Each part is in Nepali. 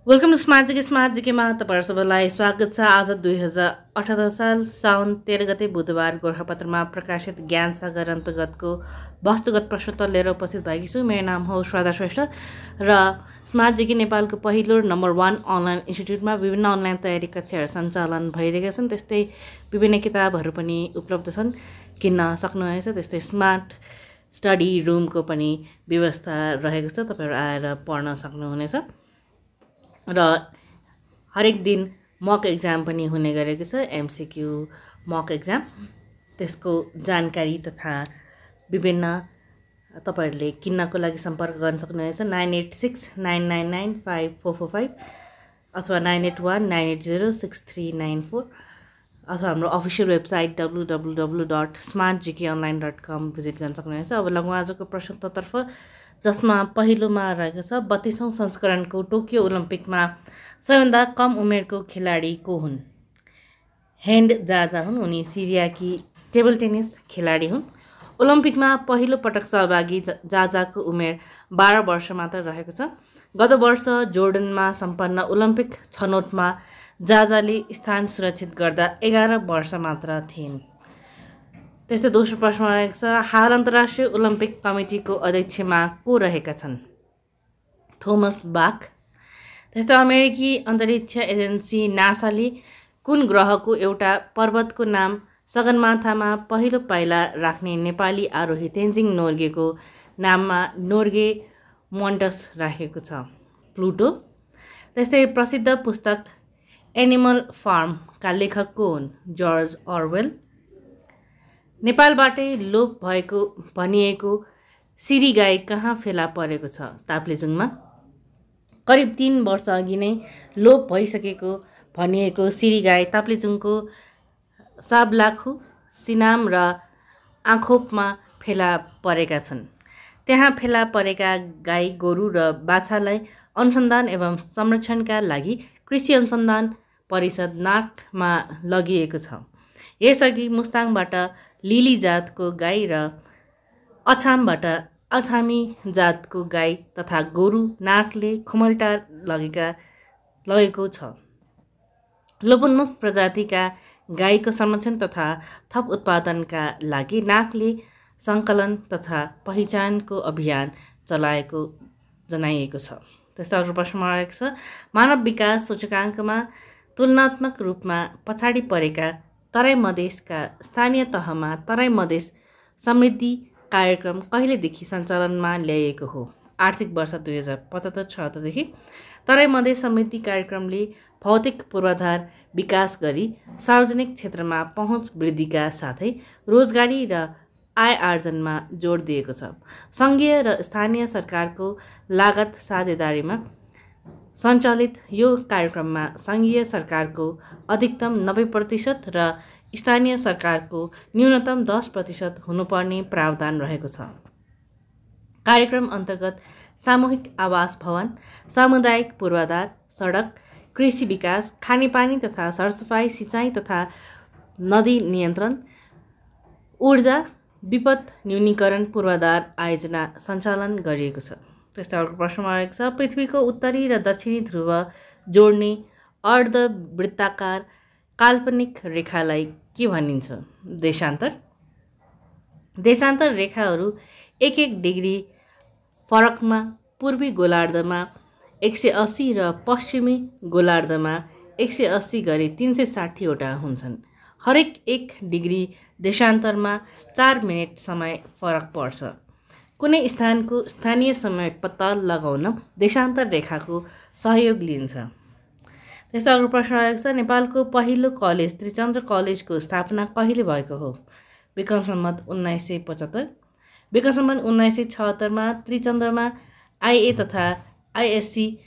वेलकम टु स्मार्ट जिकेमा तपाईहरु सबैलाई स्वागत छ। आज 2078 साल साउन 13 गते बुधबार गोरखापत्रमा प्रकाशित ज्ञान सागर अन्तर्गतको वस्तुगत प्रश्नोत्तर लिएर उपस्थित भएकी छु। मेरो नाम हो श्रद्धा श्रेष्ठ र स्मार्ट जिके नेपालको पहिलो नम्बर 1 अनलाइन इन्स्टिट्युटमा विभिन्न अनलाइन तयारी कक्षाहरू सञ्चालन भइरहेका छन्। त्यस्तै विभिन्न किताबहरू पनि उपलब्ध छन्, किन्न सक्नुहुनेछ। त्यस्तै स्मार्ट स्टडी रुमको पनि व्यवस्था रहेको छ, तपाईहरु आएर पढ्न सक्नुहुनेछ। र हरेक दिन मक एक्जाम पनि हुने गरेको छ, एमसीक्यू मक एक्जाम। त्यसको जानकारी तथा विभिन्न तपाईहरुले किन्नको लागि सम्पर्क गर्न सक्नुहुनेछ 9869995445 अथवा 9819806394 अथवा हाम्रो अफिसियल वेबसाइट www.smartgkonline.com भिजिट गर्न सक्नुहुनेछ। अब लगौँ आजको प्रश्नोत्तरतर्फ, जसमा पहिलोमा रहेको छ 32औं संस्करणको टोकियो ओलम्पिकमा सबैभन्दा कम उमेरको खेलाडी को हुन्? हेन्ड जाजा हुन्। उनी सिरियाकी टेबल टेनिस खेलाडी हुन्। ओलम्पिकमा पहिलो पटक सहभागी जाजाको उमेर 12 वर्ष मात्र रहेको छ। गत वर्ष जोर्डनमा सम्पन्न ओलम्पिक छनौटमा जाजाले स्थान सुरक्षित गर्दा 11 वर्ष मात्र थिइन्। त्यस्तै दोस्रो प्रश्न रहेको छ, हाल अन्तर्राष्ट्रिय ओलम्पिक कमिटीको अध्यक्षमा को रहेका छन्? थोमस बाख। त्यस्तै अमेरिकी अन्तरिक्ष एजेन्सी नासाले कुन ग्रहको एउटा पर्वतको नाम सगरमाथामा पहिलो पाइला राख्ने नेपाली आरोही तेन्जिङ नोर्गेको नाममा नोर्गे मोन्टस राखेको छ? प्लुटो। त्यस्तै प्रसिद्ध पुस्तक एनिमल फार्मका लेखक को हुन्? जर्ज अर्वेल। नेपालबाटै लोप भएको भनिएको सिरी गाई कहाँ फेला परेको छ? ताप्लेजुङमा। करिब 3 वर्ष अघि नै लोप भइसकेको भनिएको सिरी गाई ताप्लेजुङको साबलाखु, सिनाम र आँखोपमा फेला परेका छन्। त्यहाँ फेला परेका गाई गोरु र बाछालाई अनुसन्धान एवं संरक्षणका लागि कृषि अनुसन्धान परिषद नाटमा लगिएको छ। यसअघि मुस्ताङबाट लिली जातको गाई र अछामबाट अछामी जातको गाई तथा गोरु नाकले खुमल्टा लगेको छ। लोपोन्मुख प्रजातिका गाईको संरक्षण तथा थप उत्पादनका लागि नाकले सङ्कलन तथा पहिचानको अभियान चलाएको जनाइएको छ। त्यस्तै अर्को प्रश्नमा रहेको छ, मानव विकास सूचकाङ्कमा तुलनात्मक रूपमा पछाडि परेका तराई मधेसका स्थानीय तहमा तराई मधेस समृद्धि कार्यक्रम कहिलेदेखि सञ्चालनमा ल्याइएको हो? आर्थिक वर्ष 2075-76 देखि। तराई मधेस समृद्धि कार्यक्रमले भौतिक पूर्वाधार विकास गरी सार्वजनिक क्षेत्रमा पहुँच वृद्धिका साथै रोजगारी र आय आर्जनमा जोड दिएको छ। सङ्घीय र स्थानीय सरकारको लागत साझेदारीमा सञ्चालित यो कार्यक्रममा सङ्घीय सरकारको अधिकतम 90% र स्थानीय सरकारको न्यूनतम 10% हुनुपर्ने प्रावधान रहेको छ। कार्यक्रम अन्तर्गत सामूहिक आवास भवन, सामुदायिक पूर्वाधार, सडक, कृषि विकास, खानेपानी तथा सरसफाइ, सिँचाइ तथा नदी नियन्त्रण, ऊर्जा, विपद न्यूनीकरण पूर्वाधार आयोजना सञ्चालन गरिएको छ। त्यस्तै अर्को प्रश्नमा रहेको छ, पृथ्वीको उत्तरी र दक्षिणी ध्रुव जोड्ने अर्धवृत्ताकार काल्पनिक रेखालाई के भनिन्छ? देशान्तर। देशान्तर रेखाहरू 1-1 डिग्री फरकमा पूर्वी गोलार्धमा 180 र पश्चिमी गोलार्धमा 180 गरी 360 वटा हुन्छन्। हरेक 1 डिग्री देशान्तरमा 4 मिनेट समय फरक पर्छ। कुनै स्थानको स्थानीय समय पत्ता लगाउन देशान्तर रेखाको सहयोग लिन्छ। त्यस्तै अर्को प्रश्न रहेको छ, नेपालको पहिलो कलेज त्रिचन्द्र कलेजको स्थापना कहिले भएको हो? विक्रम सम्वत 1975। विक्रम सम्वत 1976 मा त्रिचन्द्रमा आइए तथा आइएससी,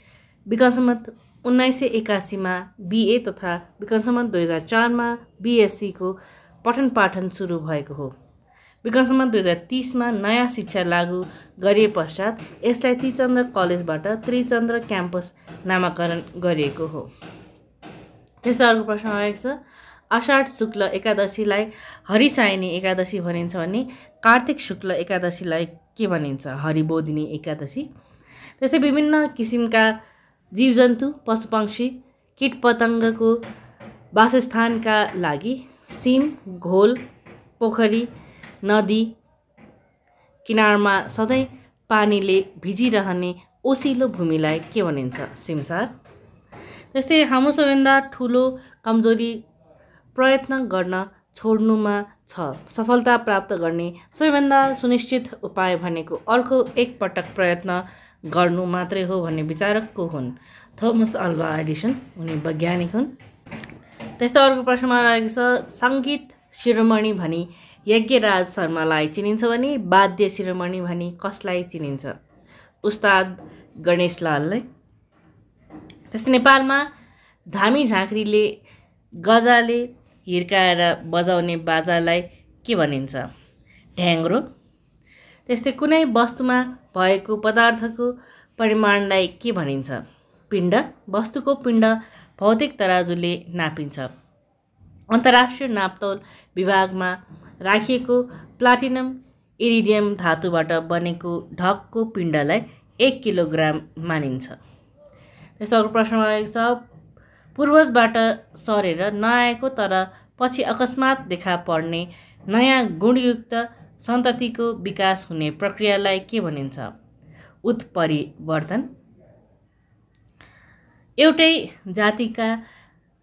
विक्रम सम्वत 1981 मा बिए तथा विक्रम सम्वत 2004 मा बिएससी को पठन पाठन सुरु भएको हो। विक्रम सम्वत 2030 मा नयाँ शिक्षा लागू गरिए पश्चात यसलाई त्रिचन्द्र कलेजबाट त्रिचन्द्र क्याम्पस नामाकरण गरिएको हो। त्यस्तै अर्को प्रश्न रहेको छ, आषाढ शुक्ल एकादशीलाई हरिसायनी एकादशी भनिन्छ भने कार्तिक शुक्ल एकादशीलाई के भनिन्छ? हरिबोधिनी एकादशी। त्यस्तै विभिन्न किसिमका जीवजन्तु, पशुपक्षी, कीटपतङ्गको वासस्थानका लागि सिम, घोल, पोखरी, नदी किनारमा सधैँ पानीले भिजिरहने ओसिलो भूमिलाई के भनिन्छ? सिमसार। त्यस्तै हाम्रो सबैभन्दा ठुलो कमजोरी प्रयत्न गर्न छोड्नुमा छ। सफलता प्राप्त गर्ने सबैभन्दा सुनिश्चित उपाय भनेको अर्को एकपटक प्रयत्न गर्नु मात्रै हो भन्ने विचारक को हुन्? Thomas Alva Edison. उनी वैज्ञानिक हुन्। त्यस्तै अर्को प्रश्नमा रहेको छ सङ्गीत शिरोमणि भनी यज्ञराज शर्मालाई चिनिन्छ भने वाद्य शिरोमणि भनी कसलाई चिनिन्छ? उस्ताद गणेशलाललाई। त्यस्तै नेपालमा धामी झाँक्रीले गजाले हिर्काएर बजाउने बाजालाई के भनिन्छ? ढ्याङ्ग्रो। त्यस्तै कुनै वस्तुमा भएको पदार्थको परिमाणलाई के भनिन्छ? पिण्ड। वस्तुको पिण्ड भौतिक तराजुले नापिन्छ। अन्तर्राष्ट्रिय नापतोल विभागमा राखिएको प्लाटिनम इरिडियम धातुबाट बनेको ढकको पिण्डलाई 1 किलोग्राम मानिन्छ। त्यस्तो अर्को प्रश्नमा रहेको छ पूर्वजबाट सरेर नआएको तर पछि अकस्मात देखा पर्ने नयाँ गुणयुक्त सन्ततिको विकास हुने प्रक्रियालाई के भनिन्छ? उत्परिवर्तन। एउटै जातिका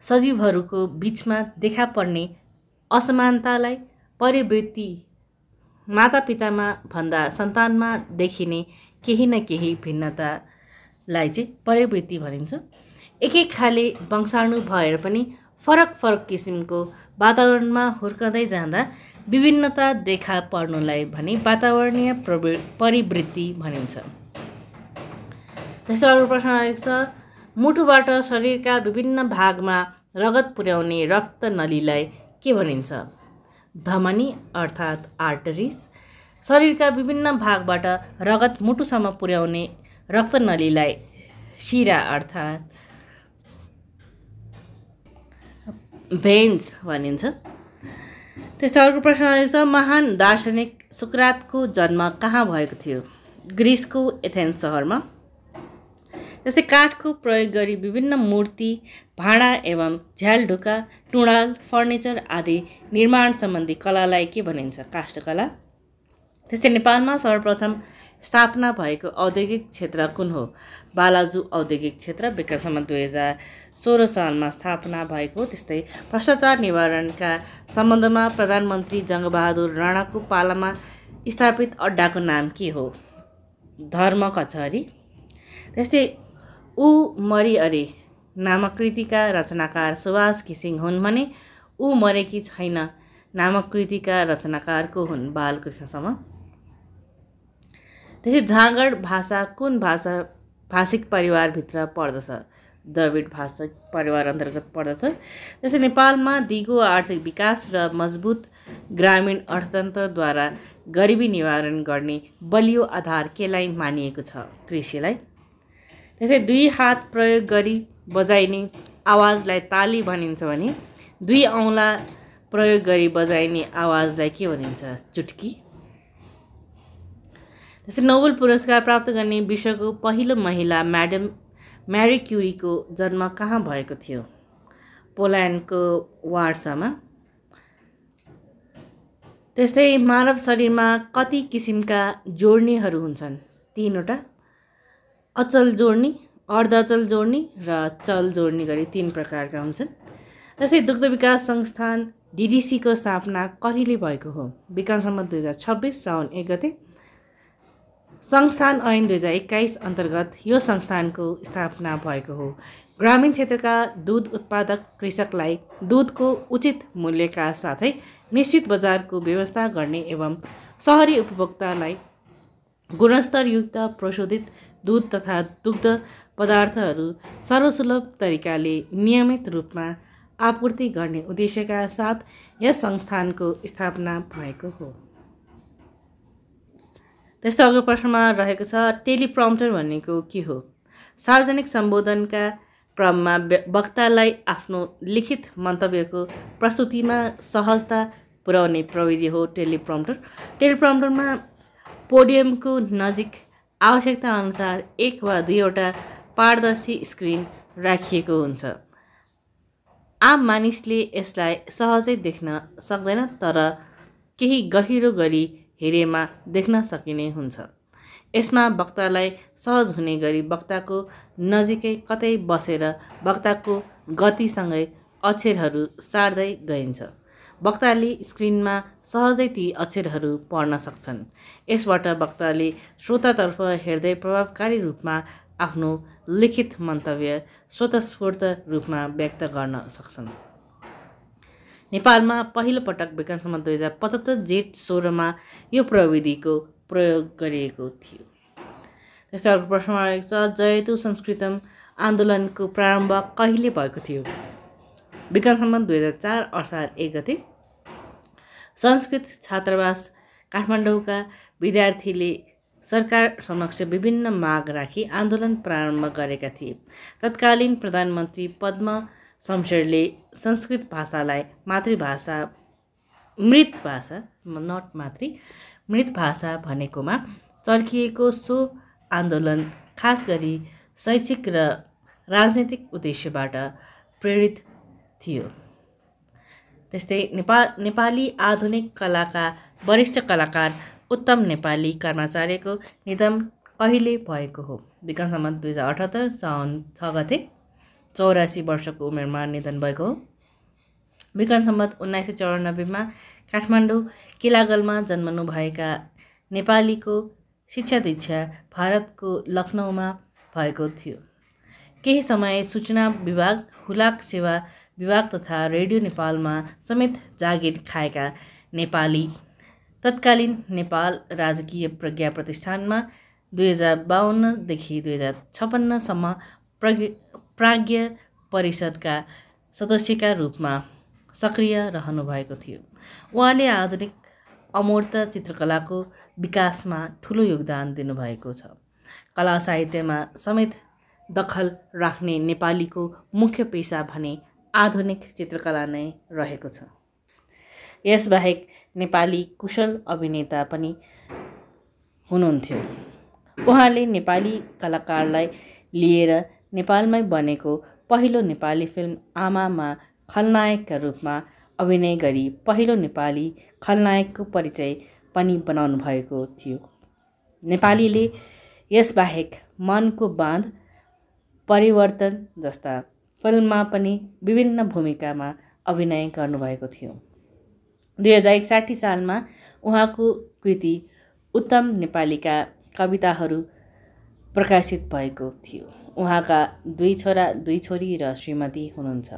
सजीवहरूको बीचमा देखा पर्ने असमानतालाई परिवृत्ति, मातापितामा भन्दा सन्तानमा देखिने केही न केही भिन्नतालाई चाहिँ परिवृत्ति भनिन्छ। एक खाले वंशाणु भएर पनि फरक फरक किसिमको वातावरणमा हुर्कँदै जाँदा विभिन्नता देखा पर्नुलाई भने वातावरणीय परिवृत्ति भनिन्छ। त्यसै अर्को प्रश्न रहेको छ मुटुबाट शरीरका विभिन्न भागमा रगत पुर्याउने रक्त नलीलाई के भनिन्छ? धमनी अर्थात् आर्टरिज। शरीरका विभिन्न भागबाट रगत मुटुसम्म पुर्याउने रक्त नलीलाई शिरा अर्थात् भेन्स भनिन्छ। त्यस्तै अर्को प्रश्न रहेछ महान दार्शनिक सुक्रातको जन्म कहाँ भएको थियो? ग्रिसको एथेन्स सहरमा। त्यस्तै काठको प्रयोग गरी विभिन्न मूर्ति, भाँडा एवं झ्यालढुका, टुँडाल, फर्निचर आदि निर्माण सम्बन्धी कलालाई के भनिन्छ? काष्ठकला। त्यस्तै नेपालमा सर्वप्रथम स्थापना भएको औद्योगिक क्षेत्र कुन हो? बालाजु औद्योगिक क्षेत्र विक्रम 2016 सालमा स्थापना भएको। त्यस्तै भ्रष्टाचार निवारणका सम्बन्धमा प्रधानमन्त्री जङ्गबहादुर राणाको पालामा स्थापित अड्डाको नाम के हो? धर्म कचहरी। त्यस्तै ऊ मरी अरे नामक कृतिका रचनाकार सुभाष घिसिङ हुन् भने ऊ मरेकी छैन नामक कृतिका रचनाकार को हुन्? बालकृष्ण सम। त्यसै झाँगड भाषा कुन भाषिक परिवारभित्र पर्दछ? द्रविड भाषिक परिवार अन्तर्गत पर्दछ। त्यसै नेपालमा दिगो आर्थिक विकास र मजबुत ग्रामीण अर्थतन्त्रद्वारा गरिबी निवारण गर्ने बलियो आधार केलाई मानिएको छ? कृषिलाई। त्यसै दुई हात प्रयोग गरी बजाइने आवाजलाई ताली भनिन्छ भने दुई औँला प्रयोग गरी बजाइने आवाजलाई के भनिन्छ? चुट्की। त्यसै नोबेल पुरस्कार प्राप्त गर्ने विश्वको पहिलो महिला म्याडम म्यारी क्युरीको जन्म कहाँ भएको थियो? पोल्यान्डको वार्सामा। त्यस्तै मानव शरीरमा कति किसिमका जोड्नीहरू हुन्छन्? 3 वटा। अचल जोड्नी, अर्धअचल जोड्नी र चल जोड्नी गरी 3 प्रकारका हुन्छन्। त्यसै दुग्ध विकास संस्थान DDC को स्थापना कहिले भएको हो? विक्रम 2026 साउन 1 गते। संस्थान ऐन 2021 अन्तर्गत यो संस्थानको स्थापना भएको हो। ग्रामीण क्षेत्रका दूध उत्पादक कृषकलाई दूधको उचित मूल्यका साथै निश्चित बजारको व्यवस्था गर्ने एवं शहरी उपभोक्तालाई गुणस्तरयुक्त प्रशोधित दूध तथा दुग्ध पदार्थहरू सर्वसुलभ तरिकाले नियमित रूपमा आपूर्ति गर्ने उद्देश्यका साथ यस संस्थानको स्थापना भएको हो। त्यस्तै अर्को प्रश्नमा रहेको छ टेलिप्रम्प्टर भनेको के हो? सार्वजनिक सम्बोधनका क्रममा वक्तालाई आफ्नो लिखित मन्तव्यको प्रस्तुतिमा सहजता पुर्याउने प्रविधि हो टेलिप्रम्प्टर। टेलिप्रम्प्टरमा पोडियमको नजिक आवश्यकता अनुसार 1 वा 2 वटा पारदर्शी स्क्रिन राखिएको हुन्छ। आम मानिसले यसलाई सहजै देख्न सक्दैन, तर केही गहिरो गरी हेरेमा देख्न सकिने हुन्छ। यसमा वक्तालाई सहज हुने गरी वक्ताको नजिकै कतै बसेर वक्ताको गतिसँगै अक्षरहरू सार्दै गइन्छ। वक्ताले स्क्रिनमा सहजै ती अक्षरहरू पढ्न सक्छन्। यसबाट वक्ताले श्रोतातर्फ हेर्दै प्रभावकारी रूपमा आफ्नो लिखित मन्तव्य स्वतस्फूर्त रूपमा व्यक्त गर्न सक्छन्। नेपालमा पहिलो पटक विक्रम सम्वत 2075 जेठ 16 यो प्रविधिको प्रयोग गरिएको थियो। त्यस्तै अर्को प्रश्नमा रहेको छ, जयतु संस्कृतम आन्दोलनको प्रारम्भ कहिले भएको थियो? विक्रम सम्वत 2004 असार 1 गते। संस्कृत छात्रावास काठमाडौँका विद्यार्थीले सरकार समक्ष विभिन्न माग राखी आन्दोलन प्रारम्भ गरेका थिए। तत्कालीन प्रधानमन्त्री पद्म शमशेरले संस्कृत भाषालाई मातृभाषा मृत भाषा भनेकोमा चर्किएको सो आन्दोलन खास गरी शैक्षिक र राजनीतिक उद्देश्यबाट प्रेरित थियो। त्यस्तै नेपाली आधुनिक कलाका वरिष्ठ कलाकार उत्तम नेपाली कर्माचार्यको निधन कहिले भएको हो? विक्रम सम्वत 2078 साउन 6 गते। 84 वर्षको उमेरमा निधन भएको हो। विक्रम सम्वत 1994 काठमाडौँ किलागलमा जन्मनुभएका नेपालीको शिक्षा दीक्षा भारतको लखनऊमा भएको थियो। केही समय सूचना विभाग, हुलाक सेवा विभाग तथा रेडियो नेपालमा समेत जागिर खाएका नेपाली तत्कालीन नेपाल राजकीय प्रज्ञा प्रतिष्ठानमा 2052 देखि 2056 सम्म प्राज्ञ परिषदका सदस्यका रूपमा सक्रिय रहनुभएको थियो। उहाँले आधुनिक अमूर्त चित्रकलाको विकासमा ठुलो योगदान दिनुभएको छ। कला साहित्यमा समेत दखल राख्ने नेपालीको मुख्य पेशा भने आधुनिक चित्रकला नै रहेको छ। यसबाहेक नेपाली कुशल अभिनेता पनि हुनुहुन्थ्यो। उहाँले नेपाली कलाकारलाई लिएर नेपालमै बनेको पहिलो नेपाली फिल्म आमामा खलनायकका रूपमा अभिनय गरी पहिलो नेपाली खलनायकको परिचय पनि बनाउनु भएको थियो। नेपालीले यसबाहेक मनको बाँध, परिवर्तन जस्ता फिल्ममा पनि विभिन्न भूमिकामा अभिनय गर्नुभएको थियो। 2061 सालमा उहाँको कृति उत्तम नेपालीका कविताहरू प्रकाशित भएको थियो। उहाँका 2 छोरा 2 छोरी र श्रीमती हुनुहुन्छ।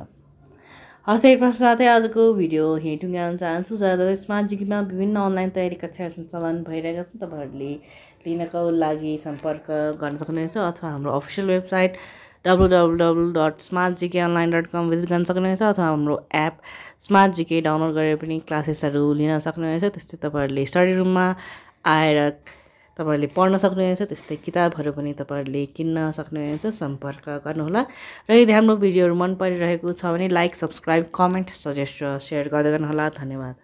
हस्, यही प्रश्न साथै आजको भिडियो यहीँ टुङ्ग्याउन चाहन्छु। जहाँ स्मार्ट जिकेमा विभिन्न अनलाइन तयारी कक्षाहरू सञ्चालन भइरहेका छन्। तपाईँहरूले लिनको लागि सम्पर्क गर्न सक्नुहुनेछ अथवा हाम्रो अफिसियल वेबसाइट www.smartgkonline.com भिजिट गर्न सक्नुहुनेछ अथवा हाम्रो एप स्मार्ट जिके डाउनलोड गरेर पनि क्लासेसहरू लिन सक्नुहुनेछ। त्यस्तै तपाईँहरूले स्टडी रुममा आएर तपाईँहरूले पढ्न सक्नुहुनेछ। त्यस्तै किताबहरू पनि तपाईँहरूले किन्न सक्नुहुनेछ। सम्पर्क गर्नुहोला। र यदि हाम्रो भिडियोहरू मन परिरहेको छ भने लाइक, सब्सक्राइब, कमेन्ट, सजेस्ट र सेयर गर्दै गर्नुहोला। धन्यवाद।